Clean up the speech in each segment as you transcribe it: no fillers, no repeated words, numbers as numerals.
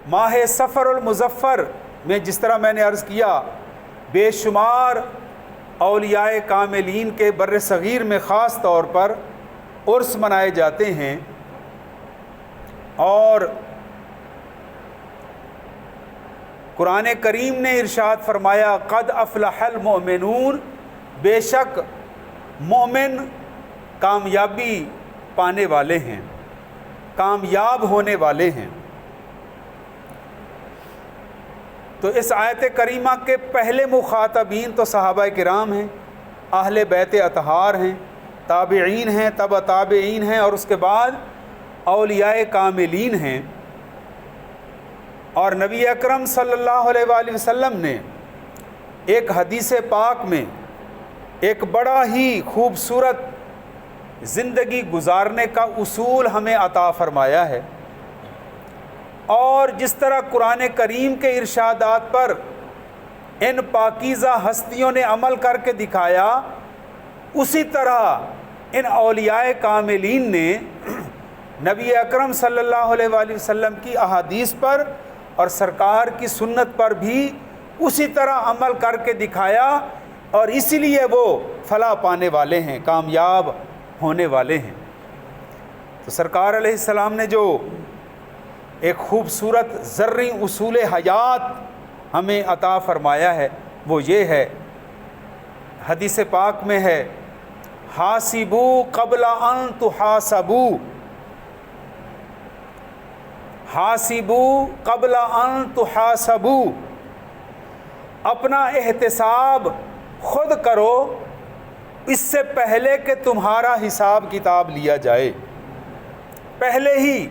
ماہ سفر المظفر میں جس طرح میں نے عرض کیا بے شمار اولیاء کاملین کے بر صغیر میں خاص طور پر عرس منائے جاتے ہیں، اور قرآن کریم نے ارشاد فرمایا قد افلح المؤمنون، بے شک مومن کامیابی پانے والے ہیں، کامیاب ہونے والے ہیں۔ تو اس آیت کریمہ کے پہلے مخاطبین تو صحابہ کرام ہیں، اہل بیت اطہار ہیں، تابعین ہیں، تبع تابعین ہیں، اور اس کے بعد اولیاء کاملین ہیں۔ اور نبی اکرم صلی اللہ علیہ وآلہ وسلم نے ایک حدیث پاک میں ایک بڑا ہی خوبصورت زندگی گزارنے کا اصول ہمیں عطا فرمایا ہے، اور جس طرح قرآن کریم کے ارشادات پر ان پاکیزہ ہستیوں نے عمل کر کے دکھایا، اسی طرح ان اولیاء کاملین نے نبی اکرم صلی اللہ علیہ وآلہ وسلم کی احادیث پر اور سرکار کی سنت پر بھی اسی طرح عمل کر کے دکھایا، اور اسی لیے وہ فلاح پانے والے ہیں، کامیاب ہونے والے ہیں۔ تو سرکار علیہ السلام نے جو ایک خوبصورت زرعی اصول حیات ہمیں عطا فرمایا ہے وہ یہ ہے، حدیث پاک میں ہے حاسبوا قبل ان تحاسبوا، حاسبوا قبل ان تحاسبوا، اپنا احتساب خود کرو اس سے پہلے کہ تمہارا حساب کتاب لیا جائے، پہلے ہی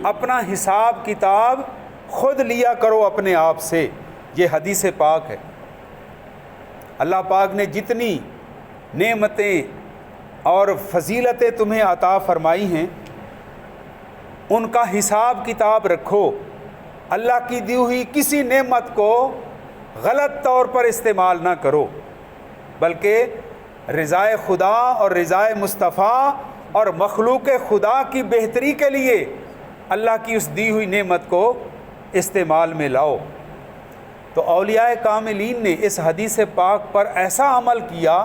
اپنا حساب کتاب خود لیا کرو اپنے آپ سے۔ یہ حدیث پاک ہے۔ اللہ پاک نے جتنی نعمتیں اور فضیلتیں تمہیں عطا فرمائی ہیں ان کا حساب کتاب رکھو، اللہ کی دی ہوئی کسی نعمت کو غلط طور پر استعمال نہ کرو، بلکہ رضائے خدا اور رضائے مصطفیٰ اور مخلوق خدا کی بہتری کے لیے اللہ کی اس دی ہوئی نعمت کو استعمال میں لاؤ۔ تو اولیاء کاملین نے اس حدیث پاک پر ایسا عمل کیا،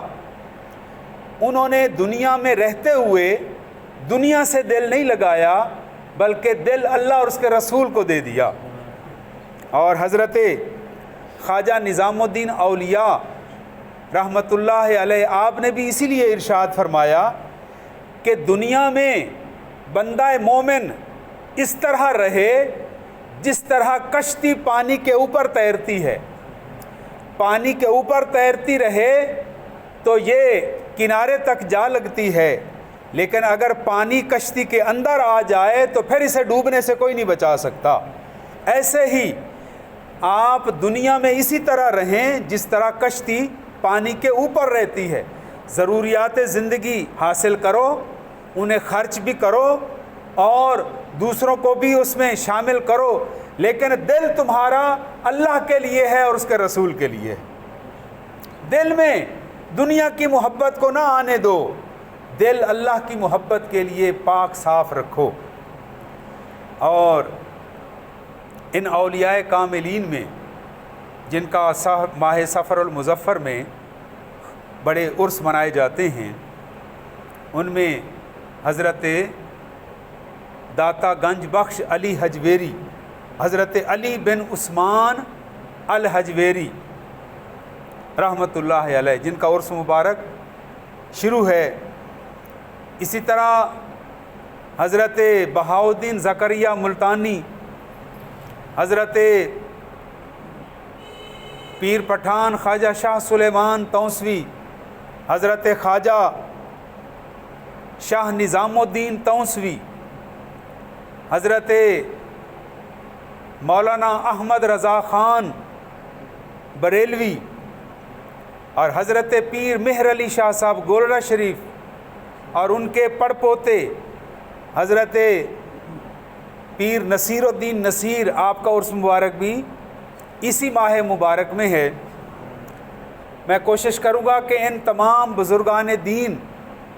انہوں نے دنیا میں رہتے ہوئے دنیا سے دل نہیں لگایا بلکہ دل اللہ اور اس کے رسول کو دے دیا۔ اور حضرت خواجہ نظام الدین اولیاء رحمۃ اللہ علیہ آپ نے بھی اسی لیے ارشاد فرمایا کہ دنیا میں بندہ مومن اس طرح رہے جس طرح کشتی پانی کے اوپر تیرتی ہے، پانی کے اوپر تیرتی رہے تو یہ کنارے تک جا لگتی ہے، لیکن اگر پانی کشتی کے اندر آ جائے تو پھر اسے ڈوبنے سے کوئی نہیں بچا سکتا۔ ایسے ہی آپ دنیا میں اسی طرح رہیں جس طرح کشتی پانی کے اوپر رہتی ہے، ضروریات زندگی حاصل کرو، انہیں خرچ بھی کرو اور دوسروں کو بھی اس میں شامل کرو، لیکن دل تمہارا اللہ کے لیے ہے اور اس کے رسول کے لیے۔ دل میں دنیا کی محبت کو نہ آنے دو، دل اللہ کی محبت کے لیے پاک صاف رکھو۔ اور ان اولیاء کاملین میں جن کا ماہ سفر المظفر میں بڑے عرس منائے جاتے ہیں، ان میں حضرت داتا گنج بخش علی حجویری، حضرت علی بن عثمان الحجویری رحمۃ اللہ علیہ جن کا عرس مبارک شروع ہے۔ اسی طرح حضرت بہاؤالدین زکریا ملتانی، حضرت پیر پٹھان خواجہ شاہ سلیمان توسوی، حضرت خواجہ شاہ نظام الدین توسوی، حضرت مولانا احمد رضا خان بریلوی، اور حضرت پیر مہر علی شاہ صاحب گولڑا شریف، اور ان کے پڑ پوتے حضرت پیر نصیر الدین نصیر، آپ کا عرس مبارک بھی اسی ماہ مبارک میں ہے۔ میں کوشش کروں گا کہ ان تمام بزرگان دین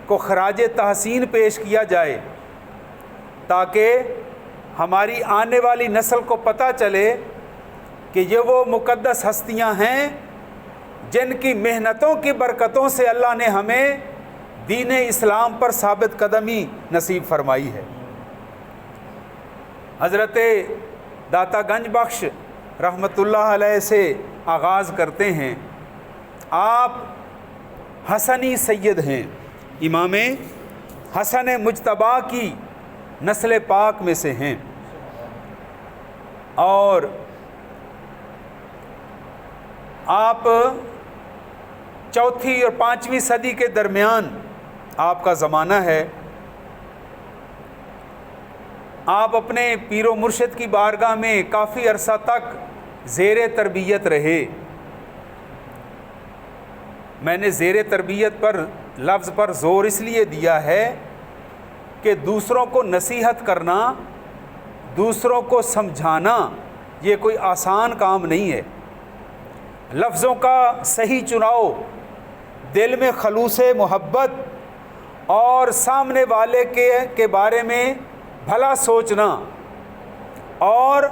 کو خراج تحسین پیش کیا جائے تاکہ ہماری آنے والی نسل کو پتہ چلے کہ یہ وہ مقدس ہستیاں ہیں جن کی محنتوں کی برکتوں سے اللہ نے ہمیں دین اسلام پر ثابت قدمی نصیب فرمائی ہے۔ حضرت داتا گنج بخش رحمۃ اللہ علیہ سے آغاز کرتے ہیں۔ آپ حسنی سید ہیں، امام حسن مجتبیٰ کی نسل پاک میں سے ہیں، اور آپ چوتھی اور پانچویں صدی کے درمیان آپ کا زمانہ ہے۔ آپ اپنے پیر و مرشد کی بارگاہ میں کافی عرصہ تک زیر تربیت رہے۔ میں نے زیر تربیت پر لفظ پر زور اس لیے دیا ہے کہ دوسروں کو نصیحت کرنا، دوسروں کو سمجھانا یہ کوئی آسان کام نہیں ہے۔ لفظوں کا صحیح چناؤ، دل میں خلوص محبت اور سامنے والے کے بارے میں بھلا سوچنا، اور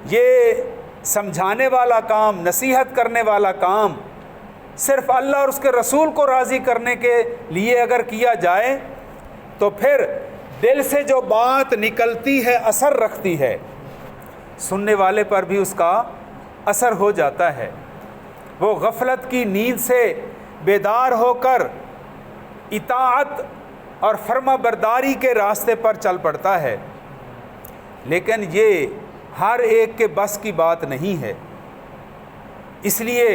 یہ سمجھانے والا کام، نصیحت کرنے والا کام صرف اللہ اور اس کے رسول کو راضی کرنے کے لیے اگر کیا جائے تو پھر دل سے جو بات نکلتی ہے اثر رکھتی ہے، سننے والے پر بھی اس کا اثر ہو جاتا ہے۔ وہ غفلت کی نیند سے بیدار ہو کر اطاعت اور فرما برداری کے راستے پر چل پڑتا ہے، لیکن یہ ہر ایک کے بس کی بات نہیں ہے۔ اس لیے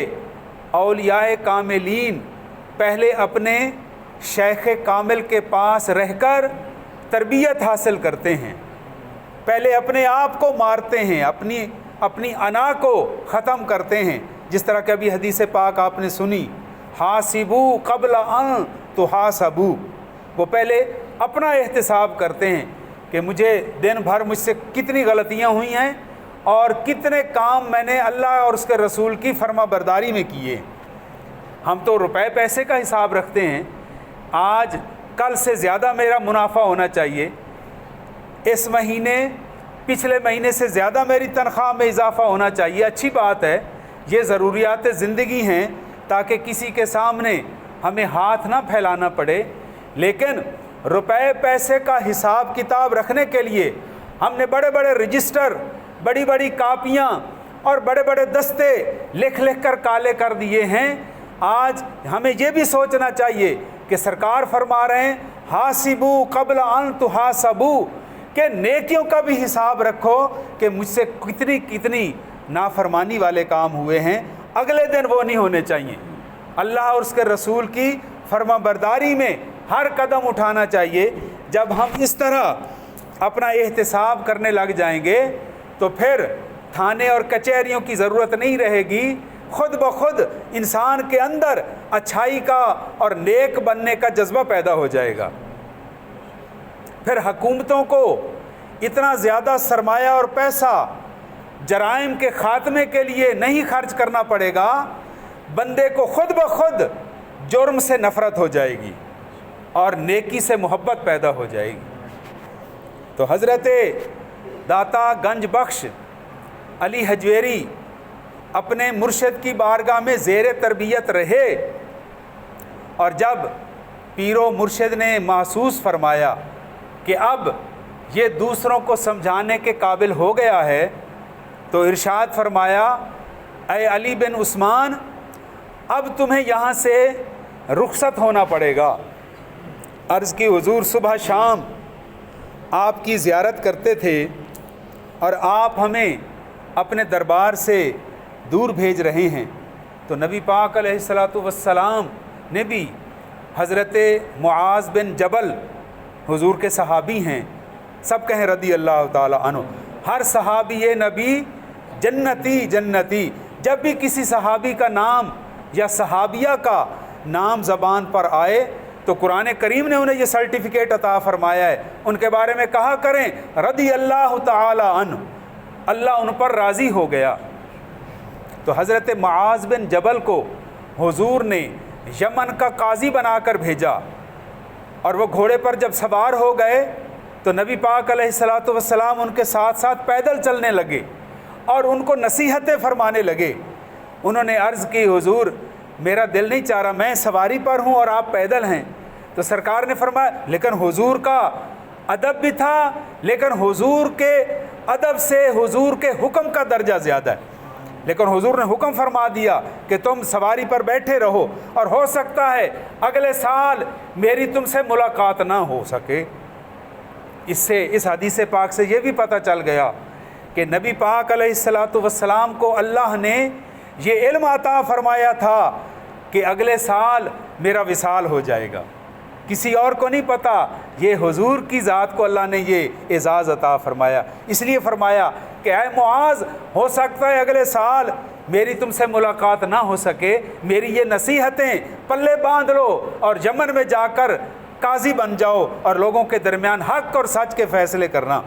اولیاء کاملین پہلے اپنے شیخ کامل کے پاس رہ کر تربیت حاصل کرتے ہیں، پہلے اپنے آپ کو مارتے ہیں، اپنی انا کو ختم کرتے ہیں، جس طرح کہ ابھی حدیث پاک آپ نے سنی، حاسبو قبل ان تحاسبو۔ وہ پہلے اپنا احتساب کرتے ہیں کہ مجھے دن بھر مجھ سے کتنی غلطیاں ہوئی ہیں اور کتنے کام میں نے اللہ اور اس کے رسول کی فرما برداری میں کیے۔ ہم تو روپے پیسے کا حساب رکھتے ہیں، آج کل سے زیادہ میرا منافع ہونا چاہیے، اس مہینے پچھلے مہینے سے زیادہ میری تنخواہ میں اضافہ ہونا چاہیے۔ اچھی بات ہے، یہ ضروریات زندگی ہیں تاکہ کسی کے سامنے ہمیں ہاتھ نہ پھیلانا پڑے، لیکن روپے پیسے کا حساب کتاب رکھنے کے لیے ہم نے بڑے بڑے رجسٹر، بڑی بڑی کاپیاں اور بڑے بڑے دستے لکھ لکھ کر کالے کر دیے ہیں۔ آج ہمیں یہ بھی سوچنا چاہیے کہ سرکار فرما رہے ہیں حاسبو قبل ان تحاسبو، کہ نیکیوں کا بھی حساب رکھو کہ مجھ سے کتنی نافرمانی والے کام ہوئے ہیں، اگلے دن وہ نہیں ہونے چاہیے۔ اللہ اور اس کے رسول کی فرما برداری میں ہر قدم اٹھانا چاہیے۔ جب ہم اس طرح اپنا احتساب کرنے لگ جائیں گے تو پھر تھانے اور کچہریوں کی ضرورت نہیں رہے گی، خود بخود انسان کے اندر اچھائی کا اور نیک بننے کا جذبہ پیدا ہو جائے گا۔ پھر حکومتوں کو اتنا زیادہ سرمایہ اور پیسہ جرائم کے خاتمے کے لیے نہیں خرچ کرنا پڑے گا، بندے کو خود بخود جرم سے نفرت ہو جائے گی اور نیکی سے محبت پیدا ہو جائے گی۔ تو حضرت داتا گنج بخش علی حجویری اپنے مرشد کی بارگاہ میں زیر تربیت رہے، اور جب پیر و مرشد نے محسوس فرمایا کہ اب یہ دوسروں کو سمجھانے کے قابل ہو گیا ہے تو ارشاد فرمایا، اے علی بن عثمان، اب تمہیں یہاں سے رخصت ہونا پڑے گا۔ عرض کی حضور صبح شام آپ کی زیارت کرتے تھے اور آپ ہمیں اپنے دربار سے دور بھیج رہے ہیں، تو نبی پاک علیہ الصلاۃ والسلام نے بھی حضرت معاذ بن جبل، حضور کے صحابی ہیں، سب کہیں رضی اللہ تعالی عنہ، ہر صحابی نبی جنتی جنتی، جب بھی کسی صحابی کا نام یا صحابیہ کا نام زبان پر آئے تو قرآن کریم نے انہیں یہ سرٹیفکیٹ عطا فرمایا ہے، ان کے بارے میں کہا کریں رضی اللہ تعالی عنہ، اللہ ان پر راضی ہو گیا۔ تو حضرت معاذ بن جبل کو حضور نے یمن کا قاضی بنا کر بھیجا، اور وہ گھوڑے پر جب سوار ہو گئے تو نبی پاک علیہ السلام ان کے ساتھ ساتھ پیدل چلنے لگے اور ان کو نصیحتیں فرمانے لگے۔ انہوں نے عرض کی حضور میرا دل نہیں چاہ رہا، میں سواری پر ہوں اور آپ پیدل ہیں۔ تو سرکار نے فرمایا لیکن حضور کا ادب بھی تھا، لیکن حضور کے ادب سے حضور کے حکم کا درجہ زیادہ ہے، لیکن حضور نے حکم فرما دیا کہ تم سواری پر بیٹھے رہو، اور ہو سکتا ہے اگلے سال میری تم سے ملاقات نہ ہو سکے۔ اس حدیث پاک سے یہ بھی پتہ چل گیا کہ نبی پاک علیہ السلام کو اللہ نے یہ علم عطا فرمایا تھا کہ اگلے سال میرا وصال ہو جائے گا، کسی اور کو نہیں پتہ، یہ حضور کی ذات کو اللہ نے یہ اعزاز عطا فرمایا۔ اس لیے فرمایا کہ اے معاذ ہو سکتا ہے اگلے سال میری تم سے ملاقات نہ ہو سکے، میری یہ نصیحتیں پلے باندھ لو اور یمن میں جا کر قاضی بن جاؤ اور لوگوں کے درمیان حق اور سچ کے فیصلے کرنا۔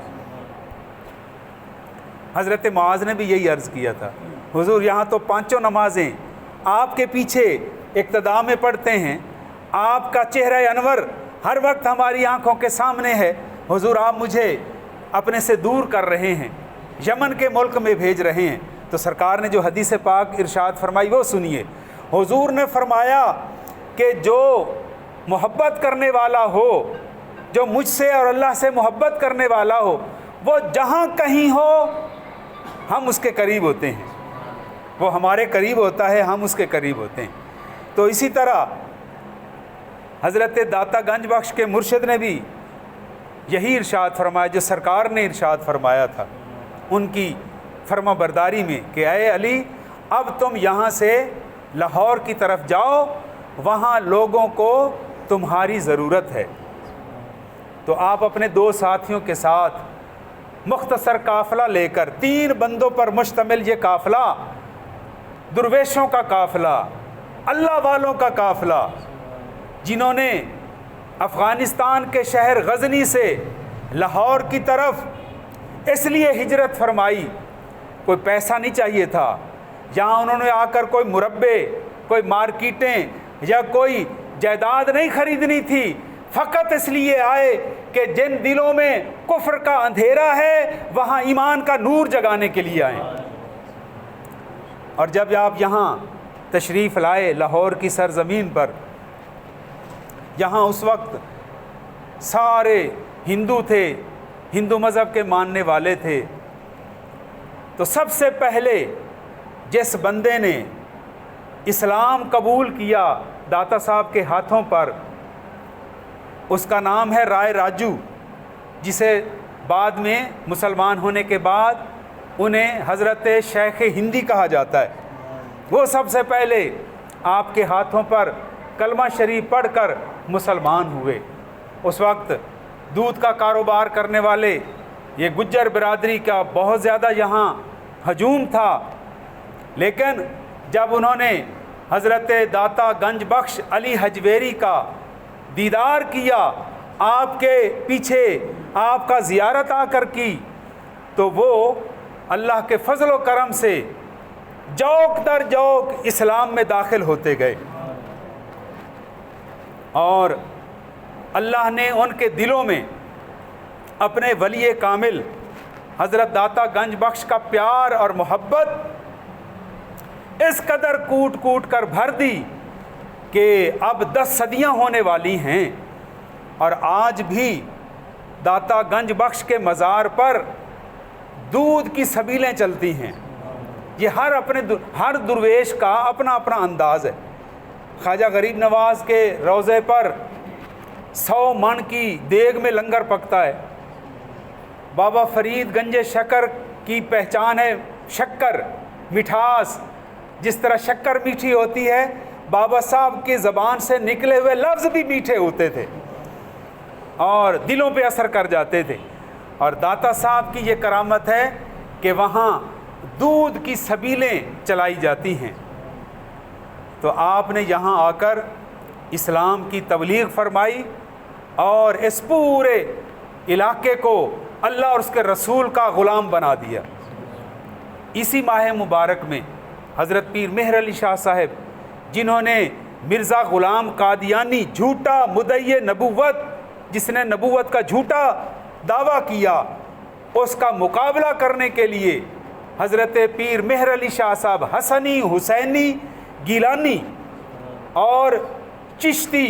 حضرت معاذ نے بھی یہی عرض کیا تھا، حضور یہاں تو 5 نمازیں آپ کے پیچھے اقتداء میں پڑھتے ہیں، آپ کا چہرہ انور ہر وقت ہماری آنکھوں کے سامنے ہے، حضور آپ مجھے اپنے سے دور کر رہے ہیں، یمن کے ملک میں بھیج رہے ہیں۔ تو سرکار نے جو حدیث پاک ارشاد فرمائی وہ سنیے۔ حضور نے فرمایا کہ جو محبت کرنے والا ہو، جو مجھ سے اور اللہ سے محبت کرنے والا ہو، وہ جہاں کہیں ہو ہم اس کے قریب ہوتے ہیں، وہ ہمارے قریب ہوتا ہے، ہم اس کے قریب ہوتے ہیں۔ تو اسی طرح حضرت داتا گنج بخش کے مرشد نے بھی یہی ارشاد فرمایا جو سرکار نے ارشاد فرمایا تھا ان کی فرما برداری میں کہ اے علی اب تم یہاں سے لاہور کی طرف جاؤ، وہاں لوگوں کو تمہاری ضرورت ہے۔ تو آپ اپنے 2 ساتھیوں کے ساتھ مختصر قافلہ لے کر 3 بندوں پر مشتمل یہ قافلہ، درویشوں کا قافلہ، اللہ والوں کا قافلہ، جنہوں نے افغانستان کے شہر غزنی سے لاہور کی طرف اس لیے ہجرت فرمائی، کوئی پیسہ نہیں چاہیے تھا، یہاں انہوں نے آ کر کوئی مربے، کوئی مارکیٹیں یا کوئی جائیداد نہیں خریدنی تھی، فقط اس لیے آئے کہ جن دلوں میں کفر کا اندھیرا ہے وہاں ایمان کا نور جگانے کے لیے آئیں۔ اور جب آپ یہاں تشریف لائے لاہور کی سرزمین پر، یہاں اس وقت سارے ہندو تھے، ہندو مذہب کے ماننے والے تھے، تو سب سے پہلے جس بندے نے اسلام قبول کیا داتا صاحب کے ہاتھوں پر، اس کا نام ہے رائے راجو، جسے بعد میں مسلمان ہونے کے بعد انہیں حضرت شیخ ہندی کہا جاتا ہے۔ وہ سب سے پہلے آپ کے ہاتھوں پر کلمہ شریف پڑھ کر مسلمان ہوئے۔ اس وقت دودھ کا کاروبار کرنے والے یہ گجر برادری کا بہت زیادہ یہاں ہجوم تھا، لیکن جب انہوں نے حضرت داتا گنج بخش علی حجویری کا دیدار کیا، آپ کے پیچھے آپ کا زیارت آ کر کی، تو وہ اللہ کے فضل و کرم سے جوک در جوک اسلام میں داخل ہوتے گئے، اور اللہ نے ان کے دلوں میں اپنے ولی کامل حضرت داتا گنج بخش کا پیار اور محبت اس قدر کوٹ کوٹ کر بھر دی کہ اب 10 صدیاں ہونے والی ہیں، اور آج بھی داتا گنج بخش کے مزار پر دودھ کی سبیلیں چلتی ہیں۔ یہ ہر درویش کا اپنا اپنا انداز ہے۔ خواجہ غریب نواز کے روضے پر 100 من کی دیگ میں لنگر پکتا ہے۔ بابا فرید گنج شکر کی پہچان ہے شکر، مٹھاس، جس طرح شکر میٹھی ہوتی ہے، بابا صاحب کی زبان سے نکلے ہوئے لفظ بھی میٹھے ہوتے تھے اور دلوں پہ اثر کر جاتے تھے۔ اور داتا صاحب کی یہ کرامت ہے کہ وہاں دودھ کی سبیلیں چلائی جاتی ہیں۔ تو آپ نے یہاں آ کر اسلام کی تبلیغ فرمائی اور اس پورے علاقے کو اللہ اور اس کے رسول کا غلام بنا دیا۔ اسی ماہ مبارک میں حضرت پیر مہر علی شاہ صاحب، جنہوں نے مرزا غلام قادیانی جھوٹا مدعی نبوت، جس نے نبوت کا جھوٹا دعویٰ کیا، اس کا مقابلہ کرنے کے لیے حضرت پیر مہر علی شاہ صاحب حسنی، حسینی، گیلانی اور چشتی،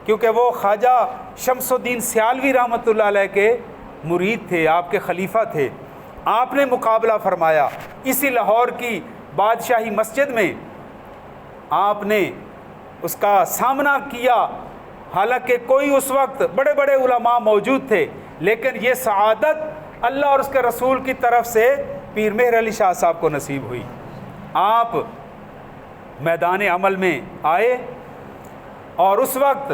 کیونکہ وہ خواجہ شمس الدین سیالوی رحمۃ اللہ علیہ کے مرید تھے، آپ کے خلیفہ تھے، آپ نے مقابلہ فرمایا اسی لاہور کی بادشاہی مسجد میں، آپ نے اس کا سامنا کیا، حالانکہ کوئی اس وقت بڑے بڑے علماء موجود تھے، لیکن یہ سعادت اللہ اور اس کے رسول کی طرف سے پیر مہر علی شاہ صاحب کو نصیب ہوئی۔ آپ میدان عمل میں آئے اور اس وقت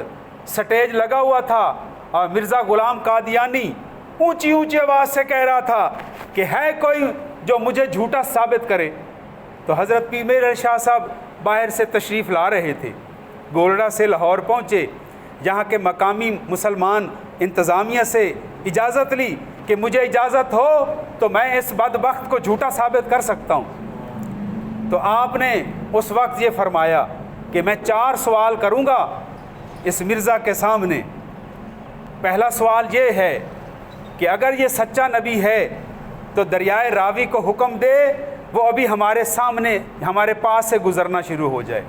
سٹیج لگا ہوا تھا اور مرزا غلام قادیانی اونچی اونچی آواز سے کہہ رہا تھا کہ ہے کوئی جو مجھے جھوٹا ثابت کرے۔ تو حضرت پیر مہر علی شاہ صاحب باہر سے تشریف لا رہے تھے، گولڑا سے لاہور پہنچے، یہاں کے مقامی مسلمان انتظامیہ سے اجازت لی کہ مجھے اجازت ہو تو میں اس بدبخت کو جھوٹا ثابت کر سکتا ہوں۔ تو آپ نے اس وقت یہ فرمایا کہ میں 4 سوال کروں گا اس مرزا کے سامنے۔ پہلا سوال یہ ہے کہ اگر یہ سچا نبی ہے تو دریائے راوی کو حکم دے وہ ابھی ہمارے سامنے ہمارے پاس سے گزرنا شروع ہو جائے۔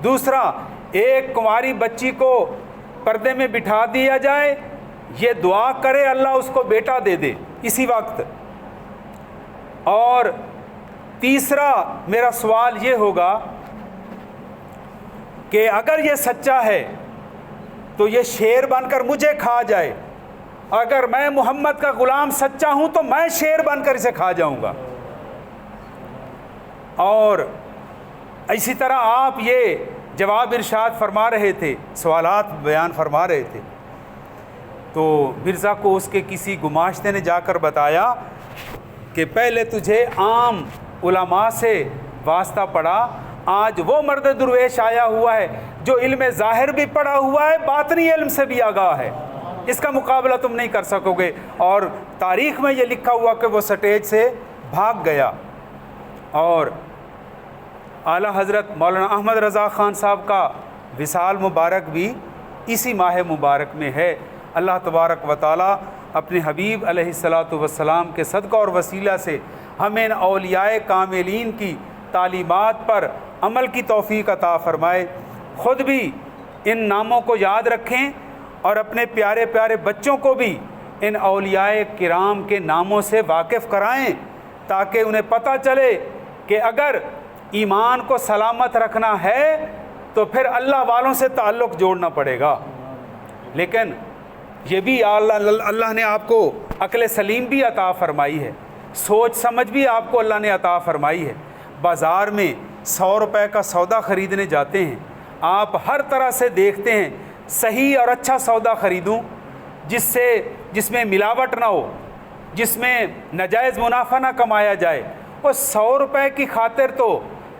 دوسرا، ایک کنواری بچی کو پردے میں بٹھا دیا جائے، یہ دعا کرے اللہ اس کو بیٹا دے دے اسی وقت۔ اور تیسرا میرا سوال یہ ہوگا کہ اگر یہ سچا ہے تو یہ شیر بن کر مجھے کھا جائے، اگر میں محمد کا غلام سچا ہوں تو میں شیر بن کر اسے کھا جاؤں گا۔ اور اسی طرح آپ یہ جواب ارشاد فرما رہے تھے، سوالات بیان فرما رہے تھے، تو مرزا کو اس کے کسی گماشتے نے جا کر بتایا کہ پہلے تجھے عام علماء سے واسطہ پڑا، آج وہ مرد درویش آیا ہوا ہے جو علم ظاہر بھی پڑھا ہوا ہے، باطنی علم سے بھی آگاہ ہے، اس کا مقابلہ تم نہیں کر سکو گے۔ اور تاریخ میں یہ لکھا ہوا کہ وہ سٹیج سے بھاگ گیا۔ اور اعلیٰ حضرت مولانا احمد رضا خان صاحب کا وصال مبارک بھی اسی ماہ مبارک میں ہے۔ اللہ تبارک و تعالی اپنے حبیب علیہ الصلاۃ والسلام کے صدقہ اور وسیلہ سے ہمیں اولیاء کاملین کی تعلیمات پر عمل کی توفیق عطا فرمائے، خود بھی ان ناموں کو یاد رکھیں اور اپنے پیارے پیارے بچوں کو بھی ان اولیاء کرام کے ناموں سے واقف کرائیں، تاکہ انہیں پتہ چلے کہ اگر ایمان کو سلامت رکھنا ہے تو پھر اللہ والوں سے تعلق جوڑنا پڑے گا۔ لیکن یہ بھی اللہ نے آپ کو عقل سلیم بھی عطا فرمائی ہے، سوچ سمجھ بھی آپ کو اللہ نے عطا فرمائی ہے۔ بازار میں 100 روپے کا سودا خریدنے جاتے ہیں، آپ ہر طرح سے دیکھتے ہیں صحیح اور اچھا سودا خریدوں جس میں ملاوٹ نہ ہو، جس میں ناجائز منافع نہ کمایا جائے۔ وہ 100 روپے کی خاطر تو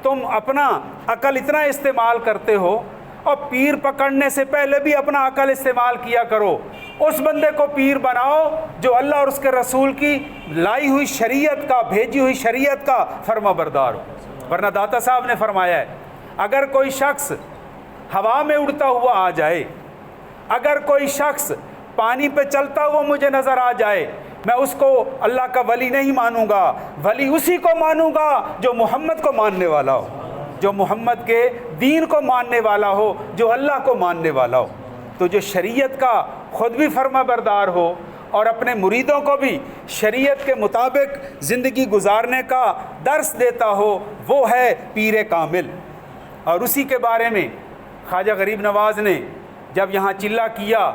تم اپنا عقل اتنا استعمال کرتے ہو، اور پیر پکڑنے سے پہلے بھی اپنا عقل استعمال کیا کرو۔ اس بندے کو پیر بناؤ جو اللہ اور اس کے رسول کی لائی ہوئی شریعت کا، بھیجی ہوئی شریعت کا فرما بردار ہو۔ ورنہ داتا صاحب نے فرمایا ہے اگر کوئی شخص ہوا میں اڑتا ہوا آ جائے، اگر کوئی شخص پانی پہ چلتا ہوا مجھے نظر آ جائے، میں اس کو اللہ کا ولی نہیں مانوں گا، ولی اسی کو مانوں گا جو محمد کو ماننے والا ہو، جو محمد کے دین کو ماننے والا ہو، جو اللہ کو ماننے والا ہو۔ تو جو شریعت کا خود بھی فرما بردار ہو اور اپنے مریدوں کو بھی شریعت کے مطابق زندگی گزارنے کا درس دیتا ہو، وہ ہے پیر کامل۔ اور اسی کے بارے میں خواجہ غریب نواز نے جب یہاں چلہ کیا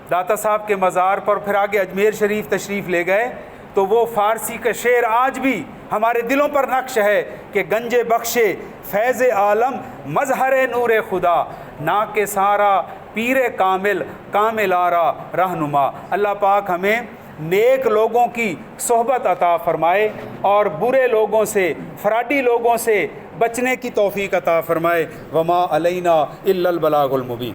داتا صاحب کے مزار پر، پھر آگے اجمیر شریف تشریف لے گئے، تو وہ فارسی کا شعر آج بھی ہمارے دلوں پر نقش ہے کہ گنج بخشے فیض عالم مظہر نور خدا، نا کے سارا پیر کامل کامل آرا رہنما۔ اللہ پاک ہمیں نیک لوگوں کی صحبت عطا فرمائے اور برے لوگوں سے، فراڈی لوگوں سے بچنے کی توفیق عطا فرمائے۔ وما علینا الا البلاغ المبین۔